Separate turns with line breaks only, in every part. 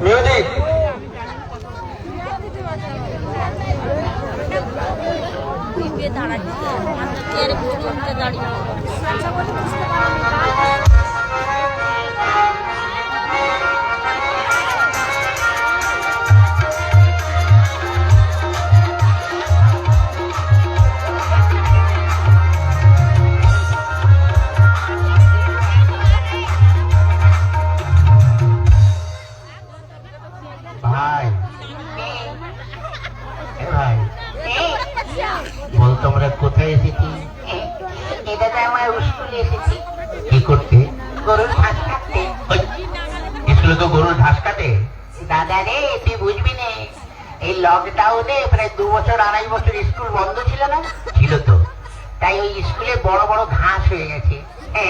Music.
ভাই ভাই বল, তোমরা কোথায় এসেছি?
এটা তো আমার স্কুলে এসেছি
কি করতে?
গরুর ঘাস কাটতে।
স্কুলে তো গরুর ঘাস কাটে।
দাদা রে, তুই বুঝবি না, এই লকডাউনে প্রায় 2 বছর 2.5 বছর স্কুল বন্ধ ছিল না,
ছিল তো।
তাই ওই স্কুলে বড় বড় ঘাস হয়ে গেছে।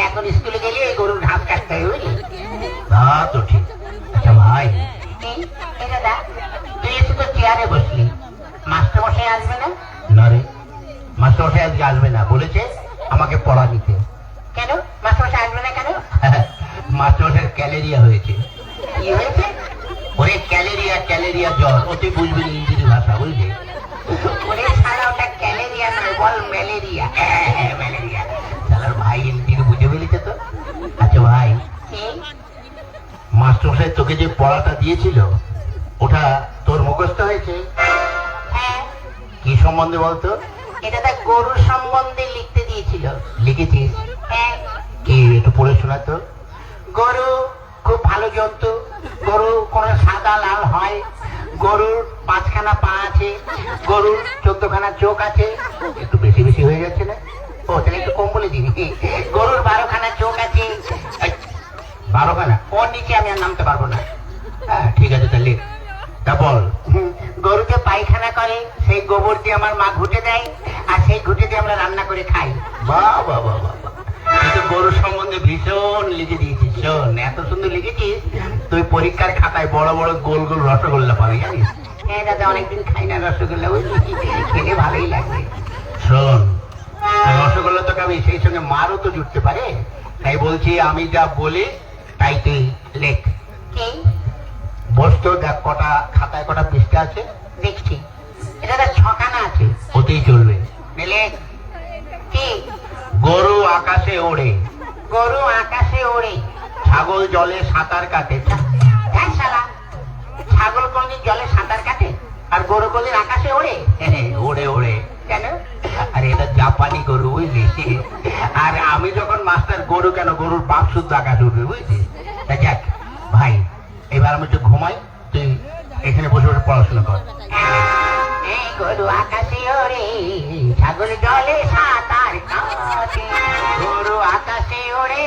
এখন স্কুলে গেলে ওই গরুর ঘাস কাটতে হয়, বুঝলি?
তা তো ঠিক। আচ্ছা ভাই,
এই দাদা, তুই এসে তো চেয়ারে বসলি, মাস্টার মশাই আসবে না?
না রে, মাস্টারমশাই আজকে আসবে না, বলেছে আমাকে পড়া দিতে।
কেন মাস্টার মশাই আসবে না কেন?
মাস্টারমশাইয়ের ক্যালেরিয়া হয়েছে।
কি হয়েছে?
ওরে ক্যালেরিয়া, ক্যালেরিয়া জ্বর। ও তুই বুঝবি না ইংরেজি ভাষা, বুঝলি?
ওরে শালা, ওটা ক্যালেরিয়া নয়, বল ম্যালেরিয়া।
ম্যালেরিয়া। শালার ভাই ইংরেজি বুঝে ফেলিতে তো। আচ্ছা ভাই, মাস্টারমশাই তোকে যে পড়াটা দিয়েছিল ওটা তোর মুখস্থ হয়েছে?
হ্যাঁ।
কি সম্বন্ধে বলতো?
এটা তো গরুর সম্বন্ধে লিখতে দিয়েছিল।
লিখেছিস?
হ্যাঁ।
কি একটু পড়ে শোনা তো।
গরু খুব ভালো জন্তু। গরু কোন সাদা লাল হয়। গরুর 5খানা পা আছে। গরুর 14খানা চোখ আছে।
একটু বেশি বেশি হয়ে যাচ্ছে না?
ও তাহলে একটু কম বলে দিবি। গরুর 12খানা চোখ আছে।
12খানা?
ওর নিচে আমি আর নামতে পারবো না।
হ্যাঁ ঠিক আছে, তাহলে তা বল।
গরুকে পায়খানা করে, সেই গোবর দিয়ে আমার মা ঘুটে দেয়, আর সেই ঘুটে দিয়ে আমরা রান্না করে খাই।
বাহ বাহ বাহ বাহ বাহ। তুই তো গরুর সম্বন্ধে ভীষণ লিখে দিয়েছিস। শোন, এত সুন্দর লিখেছিস, তুই পরীক্ষার খাতায় বড় বড় গোল গোল রসগোল্লা পাবি, জানিস?
হ্যাঁ দাদা, অনেকদিন খাই না রসগোল্লা, বুঝলি? খেলে ভালোই লাগবে।
শোন, রসগোল্লা তো খাবি, সেই সঙ্গে মারও তো জুটতে পারে। তাই বলছি, আমি যা বলি তাই তুই লেখ।
কি?
বস্তু দেখ, কটা খাতায় কটা পৃষ্ঠা আছে
দেখছি। এটা তো 6খানা আছে।
ওতেই চলবে।
লেখ। কি?
গরু আকাশে ওড়ে,
গরু আকাশে ওড়ে,
ছাগল জলে সাঁতার কাটে।
হ্যাঁ শালা, ছাগল কোনদিন জলে সাঁতার কাটে আর গরু কোনদিন আকাশে ওড়ে?
ওড়ে ওড়ে।
কেন?
আর এটা জাপানি গরু, বুঝলি? আর আমি যখন মাস্টার, গরু কেন, গরুর বাপ শুদ্ধ আকাশে উঠবে, বুঝলি? তা যাক ভাই, এবার আমি একটু ঘুমাই, তুই এখানে বসে বসে পড়াশোনা কর।
এই গরু আকাশে ওড়ে, ছাগল জলে সাঁতার কাটে। গরু আকাশে ওড়ে,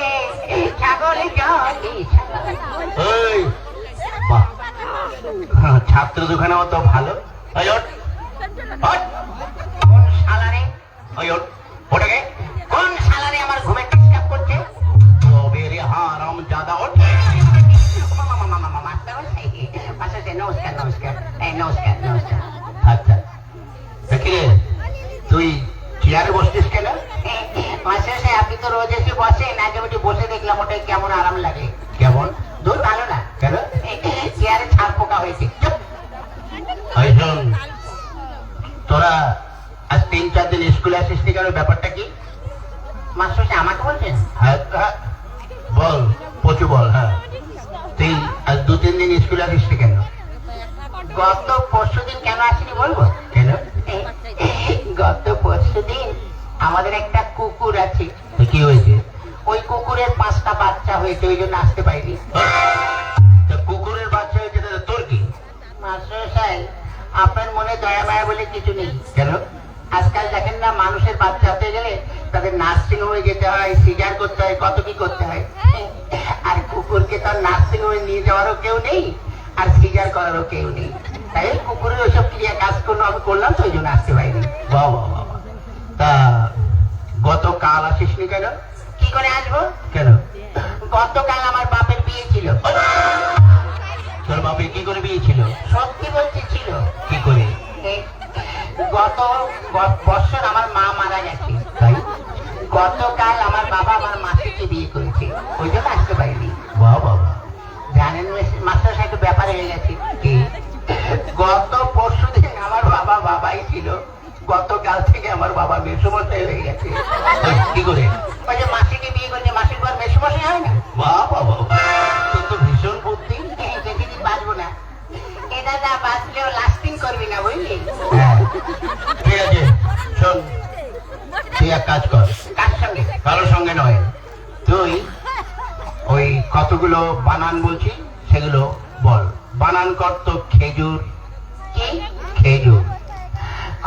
ছাগল জলে সাঁতার কাটে।
ওই বাহ, ছাত্র দুখানে মতো ভালো। ওই ওঠ, ওঠ।
কোন শালারে?
ওই ওঠ, ওটাকে।
কোন শালারে আমার ঘুমে ডিস্টার্ব করছে?
তবে রে হারাম জাদা, ওঠ।
নমস্কার নমস্কার। এই নমস্কার নমস্কার।
আচ্ছা, দেখি রে, তুই চেয়ারে বসছিস কেন?
মাস্টার সাহেব, আপনি তো রোজ এসে বসেন, আগে ওটি বসে দেখলাম, ওটা কেমন আরাম লাগে।
কেমন?
দূর ভালো না।
কেন?
চেয়ারে ছাড় পোকা হয়েছে। চুপ।
ওই শোন, তোরা আজ 3-4 দিন স্কুলে আসিস নি কেন? ব্যাপারটা কি?
মাস্টার সাহেব আমাকে বলছেন?
হ্যাঁ হ্যাঁ, বল, পচু বল। হ্যাঁ, তুই আজ 2-3 দিন স্কুলে আসিস নি কেন?
গত পরশুদিন কেন আসেনি বলবো?
কেন?
গত পরশুদিন আমাদের একটা কুকুর আছে।
তো কি হয়েছে?
ওই কুকুরের 5টা বাচ্চা হয়েছে, ওই জন্য আসতে পারিনি।
তা কুকুরের বাচ্চা হয়েছে, তাহলে তোর কি?
মাস্টার সাহেব, আপনার মনে দয়া মায়া বলে কিছু নেই।
কেন?
আজকাল দেখেন না, মানুষের বাচ্চা হতে গেলে তাদের নার্সিং হোমে যেতে হয়, সিজার করতে হয়, কত কি করতে হয়। আর কুকুরকে তো নার্সিং হোমে নিয়ে যাওয়ারও কেউ নেই, আর সিজার করারও কেউ নেই। তাই কুকুরের ওইসব ক্রিয়া কাজ করলাম, তো ওই জন্য আসতে পারিনি।
বাবা বাবা, তা গতকাল আসিসনি কেন?
কি করে আসবো?
কেন?
গতকাল আমার বাপের বিয়ে ছিল।
তোর বাপের কি করে বিয়ে ছিল?
সত্যি বলছি ছিল।
কি করে?
গত বছর আমার মা মারা গেছে,
তাই?
গতকাল আমার বাবা আমার মাসিকে বিয়ে করেছে, ওই জন্য আসতে পারিনি।
বাবা বাবা,
কাল থেকে আমার বাবা মেসুমশাই হয়ে গেছে।
কি করে?
ওই যে মাসিকে বিয়ে করছে, মাসির পর মেসুমশাই হয় না?
বাবা বাবা, তোর তো ভীষণ বুদ্ধি।
বেশি দিন বাঁচবো না, এটা যা বাঁচলেও লাস্টিং করবি না, বুঝলি?
হ্যাঁ, ঠিক আছে, শোন, তুই এক কাজ কর,
কার সঙ্গে?
কারোর সঙ্গে নয়, তুই ওই কতগুলো বানান বলছি সেগুলো বল। বানান কর তো খেজুর।
কি?
খেজুর।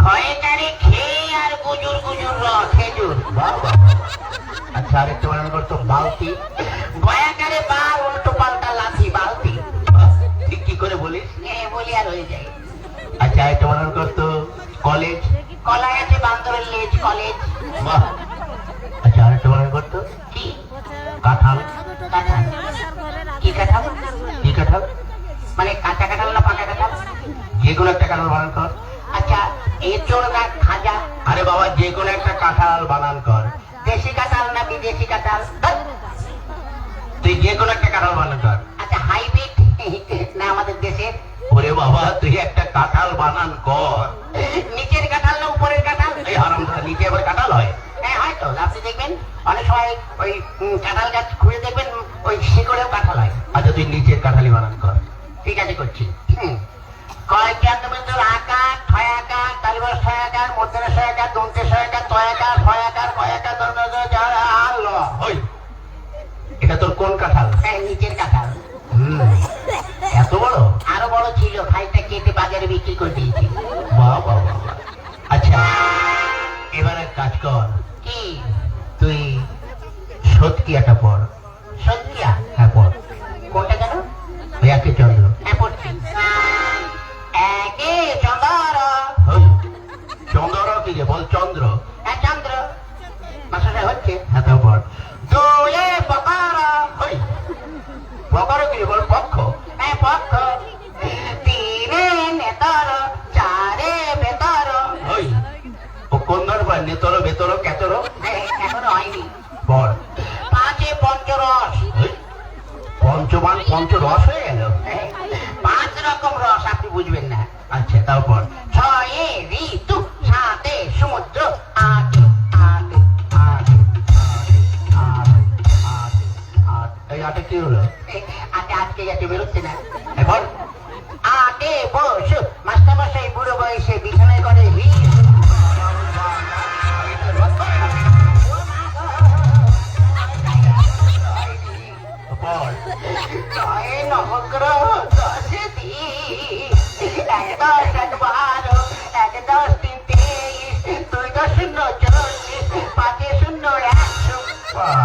খয়েকারে খেয়ে আর গুজুর গুজুর খেজুর।
বাবা, আচ্ছা আরেকটা বানান কর তো বালতি।
বয়াকারে বা উল্টো পাল্টা লাথি বালতি।
ঠিক কি করে বলিস?
বলি আর হয়ে যায়।
আচ্ছা আরেকটা বানান কর তো কলেজ।
কলাই আছে বান্দরের লেজ, কলেজ।
বাহ। আচ্ছা আরেকটা বানান কর তো
কি?
কাঁঠাল।
কাঁঠাল। কি কাঁঠাল?
কি কাঁঠাল?
মানে কাঁচা কাঁঠাল না পাকা কাঁঠাল?
যে কোনো একটা কাঁঠাল বানান কর।
আচ্ছা এঁচোড় না খাজা?
আরে বাবা, যে কোনো একটা কাঁঠাল বানান কর।
দেশি কাঁঠাল না বিদেশি কাঁঠাল?
তুই যে কোনো একটা কাঁঠাল বানান কর।
আচ্ছা হাইব্রিড না আমাদের দেশের?
ওরে বাবা, তুই একটা কাঁঠাল বানান কর।
নিচের কাঁঠাল না উপরের কাঁঠাল?
এই হারামজাদা, নিচে আবার কাঁঠাল হয়?
হ্যাঁ হয়তো, আপনি দেখবেন অনেক সময় ওই কাঁঠাল গাছ খুঁড়ে দেখবেন ওই শিকড়েও কাঁঠাল হয়।
আচ্ছা তুই নিচের কাঁঠালি বানান কর।
ঠিক আছে করছি। কয়েকটা আকার, ছয় আকার, তালিবার ছয় আকার, মধ্যে ছয় আকার, দন্তে ছয় আকার, তয় আকার, ছয় আকার, কয় আকার,
ওই, এটা তোর কোন কাঁঠাল?
হ্যাঁ নিচের কাঁঠাল।
এত বড়?
আরো বড় ছিল, খাইটা কেটে বাজারে বিক্রি করে দিয়েছি।
বাবা বাবা। আচ্ছা এবার এক কাজ কর,
কি?
তুই সৎকিয়াটা পড়।
সত্যিয়া?
হ্যাঁ পড়।
কোনটা কেন?
ওই একে চন্দ্র।
হ্যাঁ পড়ছি। একে চন্দ্র।
ওই, চন্দ্র কি যে বল? চন্দ্র।
হ্যাঁ চন্দ্র। মাসাটা হচ্ছে।
হ্যাঁ তাও পড়।
দুয়ে পকার।
ওই, প্রকারও কি যে বল? পক্ষ।
হ্যাঁ পক্ষ। তিনে নেতর, চারে বেতর।
ওই, ও কোন ধর পায়? নেতর, বেতর, কেতর?
এখনো হয়নি।
পড়।
পাঁচে পঞ্চরস।
ওই, পঞ্চমান পঞ্চরস হয়ে গেল।
5 রকম রস, আপনি বুঝবেন না।
আচ্ছা তাও পড়।
ছয়ে ঋতু, সাতে সমুদ্র, আটে আটে আটে
এই আটে কি হলো?
আটে আটকে গেছে, বেরোচ্ছে না।
এখন
আটে বস, মাস্টারমশাই বুড়ো বয়সে বিছানায় করে
পড়।
ছয়ে নবগ্রহ, 10 দিন, 1 10 1 12, 1 10 3 23, 2 10 0 40, 5 0 100।
বাবা,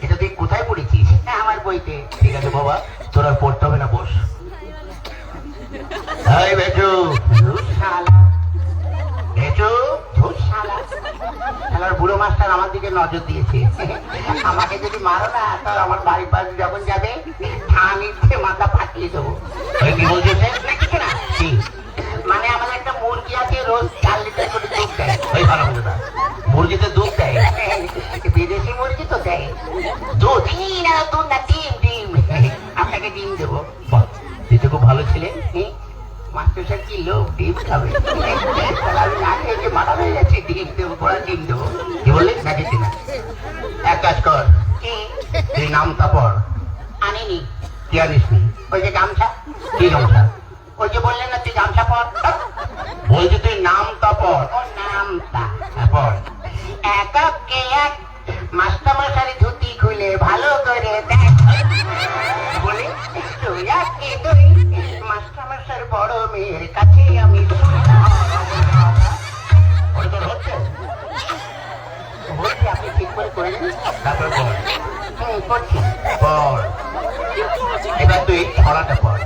এটা তুই কোথায় পড়েছিস?
আমার বইতে।
ঠিক আছে বাবা, তোর আর পড়তে হবে না, বস। এই বেটু,
শালা,
বেটু,
শালা। শালার বুড়ো মাস্টার আমার দিকে নজর দিয়েছে। আমাকে যদি মারো না, তো আমার বাড়ির পাশে যখন যাবে ঠানিতে মাথা ফাটিয়ে দেবো।
ওই কি বলছিস?
না কিছু না।
কি?
মানে আমার একটা মুরগি আছে, রোজ 4 লিটার করে দুধ দেয়।
ওই হারামজাদা, মুরগিতে দুধ দেয়?
বিদেশি মুরগি তো দেয় দুধ। না দুধ না, ডিম ডিম। আপনাকে ডিম দেবো।
বাহ, তুই তো খুব ভালো ছেলে।
মাস্টার সাহেব কি লোক, ডিম খাবে? তাহলে আমি না খেয়ে যে মাথা হয়ে যাচ্ছে, ডিম দেবো, বড় ডিম দেবো।
কি বললি? না কিছু না। এক কাজ কর,
কি?
তুই নামটা পড়।
আনিনি।
কি আনিস নি?
ওই যে গামছা।
কি গামছা?
ওই যে বললেন না তুই গামছা পর।
বলছি তুই নামটা পড়।
ওর নামটা।
হ্যাঁ পড়।
এককে এক, মাস্টারমশাই ধুতি খুলে ভালো করে দেখ।
কি বললি?
দুই একে দুই, মাস্টারমশাইয়ের বড় মেয়ের কাছে আমি।
ওটা তোর হচ্ছে?
বলছি আপনি ঠিক করে করে দেন।
তারপরে পড়।
করছি।
পড়। এবার তুই ছড়াটা পড়।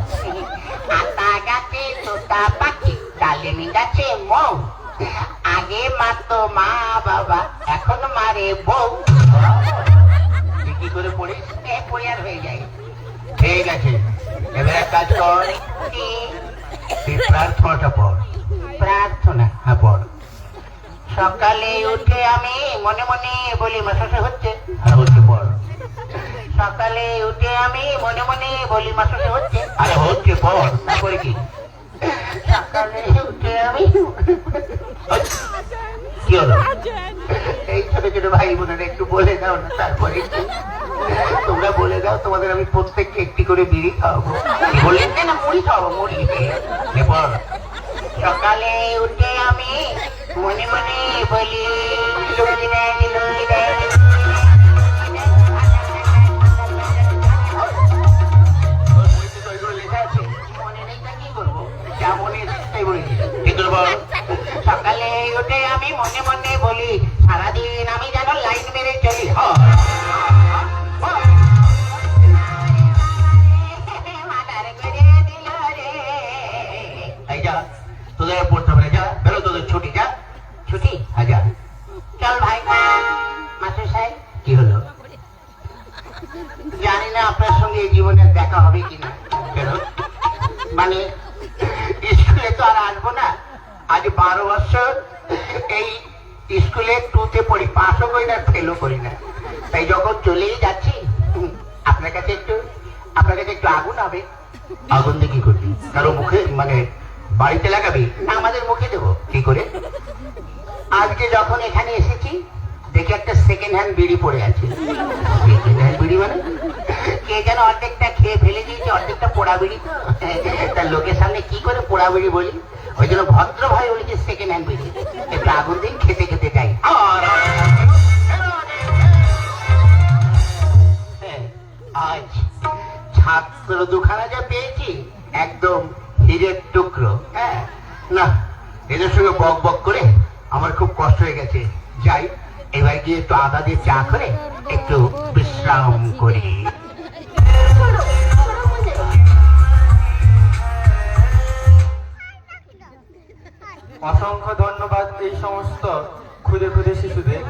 আতা গাছে তোতা পাখি, ডালিমি গাছে মৌ, আগে মারতো মা বাবা, এখন মারে বউ।
তুই কি করে পড়িস?
পরিয়ার হয়ে যায়।
ঠিক আছে, এবার এক কাজ কর,
কি?
তুই প্রার্থনাটা পড়।
প্রার্থনা।
হ্যাঁ পড়।
সকালে উঠে আমি মনে মনে বলি, মাসে হচ্ছে।
হ্যাঁ হচ্ছে, পড়।
সকালে উঠে আমি মনে মনে বলি, মাসে হচ্ছে।
আরে হচ্ছে, পড়। তারপরে কি?
সকালে উঠে আমি
কি হলো?
এই ছোট ছোট ভাই বোনেরা একটু বলে দাও না, তারপরে তোমরা বলে দাও, তোমাদের আমি প্রত্যেককে একটি করে বিড়ি খাওয়াবো। বললেন না মুড়ি খাওয়াবো, মুড়ি।
এরপর
সকালে উঠে আমি মনে মনে বলি লুঙ্গি দেয়, লুঙ্গি দেয়। মনে নেই তা কি করবো, যা মনে এসেছে তাই বলেছি।
কিন্তু বল,
সকালে উঠে আমি মনে মনে বলি সারাদিন আমি যেন লাইন মেরে চলি। মাথার করে দিল রে।
এই যা, তোদের আর পড়তে হবে না, যা বেরো, তোদের ছুটি, যা।
ছুটি?
হ্যাঁ যা।
চল ভাই। মাস্টার সাহেব,
কি হলো?
জানি না আপনার সঙ্গে এই জীবনে দেখা হবে কিনা,
কেন?
মানে স্কুলে তো আর আসবো না। আজ 12 বছর এই স্কুলে 2তে পড়ি, পাসও করি না, ফেলও করি না। তাই যখন চলেই যাচ্ছি আপনার কাছে একটু আগুন হবে।
আগুন দিয়ে কি করবি? কারো মুখে, মানে বাড়িতে লাগাবি?
না, আমাদের মুখে দেবো।
কি করে?
আজকে যখন এখানে এসেছি দেখি একটা সেকেন্ড হ্যান্ড বিড়ি পড়ে আছে।
সেকেন্ড হ্যান্ড বিড়ি মানে?
কে যেন অর্ধেকটা খেয়ে ফেলে দিয়েছে, অর্ধেকটা পোড়া বিড়ি। তো তার লোকের সামনে কি করে পোড়া বিড়ি বলি, ওই জন্য ভদ্র ভাই বলেছে সেকেন্ড হ্যান্ড বিড়ি। একটু আগুন দিন, খেতে খেতে যাই। আজ ছাত্র দুখানা যা পেয়েছি, একদম হীরের টুকরো।
হ্যাঁ, না, এদের সঙ্গে বক বক করে আমার খুব কষ্ট হয়ে গেছে। যাই, এবার গিয়ে একটু আদা দিয়ে চা করে একটু বিশ্রাম করি।
অসংখ্য ধন্যবাদ এই সমস্ত ক্ষুদে ক্ষুদে শিশুদের।